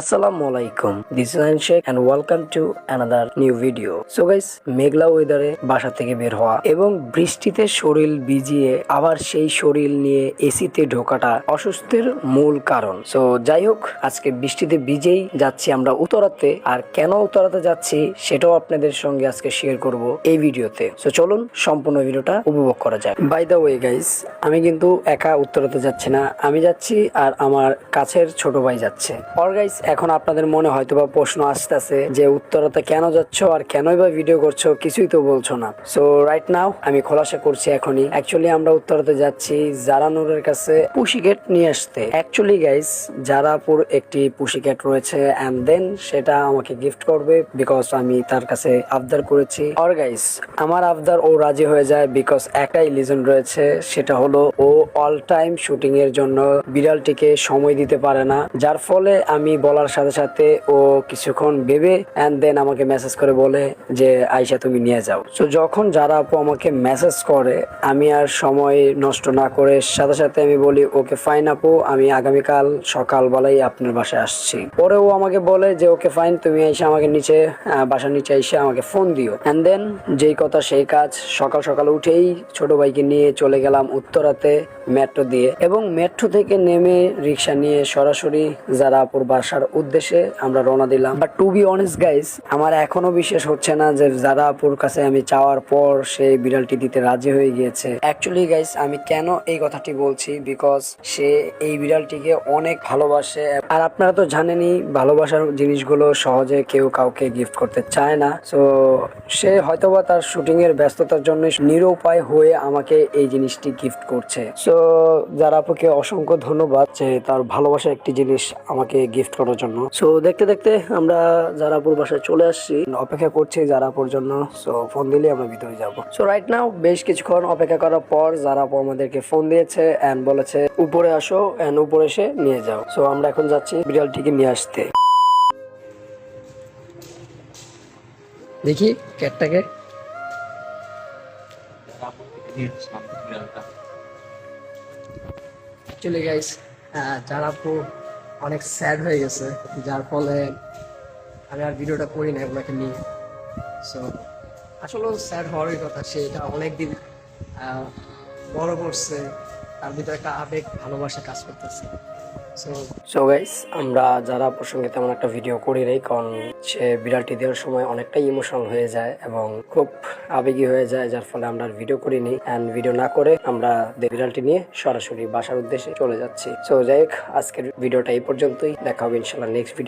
আসসালামু আলাইকুম, this is Ain Sheikh and welcome to another new video. So guys, মেঘলা ওয়েদারে বাসা থেকে বের হওয়া এবং বৃষ্টিতে শরীর ভিজিয়ে আবার সেই শরীর নিয়ে এসিতে ঢোকাটা অসুস্থের মূল কারণ। সো যাই হোক, আজকে বৃষ্টিতে ভিজেই যাচ্ছি আমরা উত্তরাতে। আর কেন উত্তরাতে যাচ্ছি সেটাও আপনাদের সঙ্গে আজকে শেয়ার করব এই ভিডিওতে। সো চলুন সম্পূর্ণ ভিডিওটা উপভোগ করা যায়। বাই দ্য ওয়ে গাইস, আমি কিন্তু একা উত্তরাতে যাচ্ছি না, আমি যাচ্ছি আর আমার কাছের ছোট ভাই যাচ্ছে। আর গাইস, এখন আপনাদের মনে হয়তোবা প্রশ্ন আসতেছে যে উত্তরাতে কেন যাচ্ছ আর কেনই বা ভিডিও করছো, কিছুই তো বলছো না। সো রাইট নাও আমি খোলাসা করছি এখনই। অ্যাকচুয়ালি আমরা উত্তরাতে যাচ্ছি জারানুরের কাছে পুশিক্যাট নিয়ে আসতে। অ্যাকচুয়ালি গাইস, জারাপুর একটি পুশিক্যাট রয়েছে এন্ড দেন সেটা আমাকে গিফট করবে বিকজ আমি তার কাছে আবদার করেছি। আর গাইস, আমার আবদার ও রাজি হয়ে যায় বিকজ একটাই লিজন রয়েছে, সেটা হলো ও অল টাইম শুটিং এর জন্য বিড়ালটিকে সময় দিতে পারে না, যার ফলে আমি বলার সাথে সাথে ও কিছুক্ষণ ভেবে এন্ড দেন আমাকে মেসেজ করে বলে যে আয়শা তুমি নিয়ে যাও। তো যখন যারা আপু আমাকে মেসেজ করে, আমি আর সময় নষ্ট না করে সাথে সাথে আমি বলি ওকে ফাইন আপু, আমি আগামীকাল সকালবেলাই আপনার বাসায় আসছি। পরে ও আমাকে বলে যে ওকে ফাইন, তুমি এসে আমাকে নিচে বাসার নিচে এসে আমাকে ফোন দিও। এন্ড দেন যেই কথা সেই কাজ, সকাল সকাল উঠেই ছোট ভাইকে নিয়ে চলে গেলাম উত্তরাতে মেট্রো দিয়ে, এবং মেট্রো থেকে নেমে রিক্সা নিয়ে সরাসরি জারাপুর বাসার উদ্দেশ্যে আমরা রওনা দিলাম। But to be honest guys, আমার এখনো বিশ্বাস হচ্ছে না যে জারাপুর কাছে আমি চাওয়ার পর সে বিড়ালটি দিতে রাজি হয়ে গিয়েছে। অ্যাকচুয়ালি গাইস, আমি কেন এই কথাটি বলছি, বিকজ সে এই বিড়ালটিকে অনেক ভালোবাসে। আর আপনারা তো জানেনই, ভালোবাসার জিনিসগুলো সহজে কেউ কাউকে গিফট করতে চায় না। সো সে হয়তোবা তার শুটিং এর ব্যস্ততার জন্য নিরুপায় হয়ে আমাকে এই জিনিসটি গিফট করছে। সো জারাপুকে অসংখ্য ধন্যবাদ যে তার ভালোবাসার একটি জিনিস আমাকে গিফট করার জন্য। সো দেখতে দেখতে আমরা জারাপুর বাসায় চলে আসছি, অপেক্ষা করছি জারাপুর জন্য। সো ফোন দিলে আমরা ভিতরে যাব। সো রাইট নাও বেশ কিছুক্ষণ অপেক্ষা করার পর জারাপু আমাদেরকে ফোন দিয়েছে এন্ড বলেছে উপরে আসো এন্ড উপরে এসে নিয়ে যাও। সো আমরা এখন যাচ্ছি বিড়ালটিকে নিয়ে আসতে। দেখি ক্যাটটাকে। অ্যাকচুয়ালি গাইস, জারাপু অনেক স্যাড হয়ে গেছে, যার ফলে আমি আর ভিডিওটা করি না ওনাকে নিয়ে। সো আসলে স্যাড হওয়ারই কথা, সে এটা অনেকদিন বড় করছে, তার ভিতরে একটা আবেগ ভালোবাসা কাজ করতেছে। সো গাইস, আমরা যারা প্রসঙ্গে তেমন একটা ভিডিও করি নাই, কারণ সে বিড়ালটি দেওয়ার সময় অনেকটাই ইমোশনাল হয়ে যায় এবং খুব আবেগী হয়ে যায়, যার ফলে আমরা ভিডিও করিনি। এন্ড ভিডিও না করে আমরা বিড়ালটি নিয়ে সরাসরি বাসার উদ্দেশ্যে চলে যাচ্ছি। সো যাই হোক, আজকের ভিডিওটা এই পর্যন্তই। দেখা হবে ইনশাল্লাহ নেক্সট ভিডিও।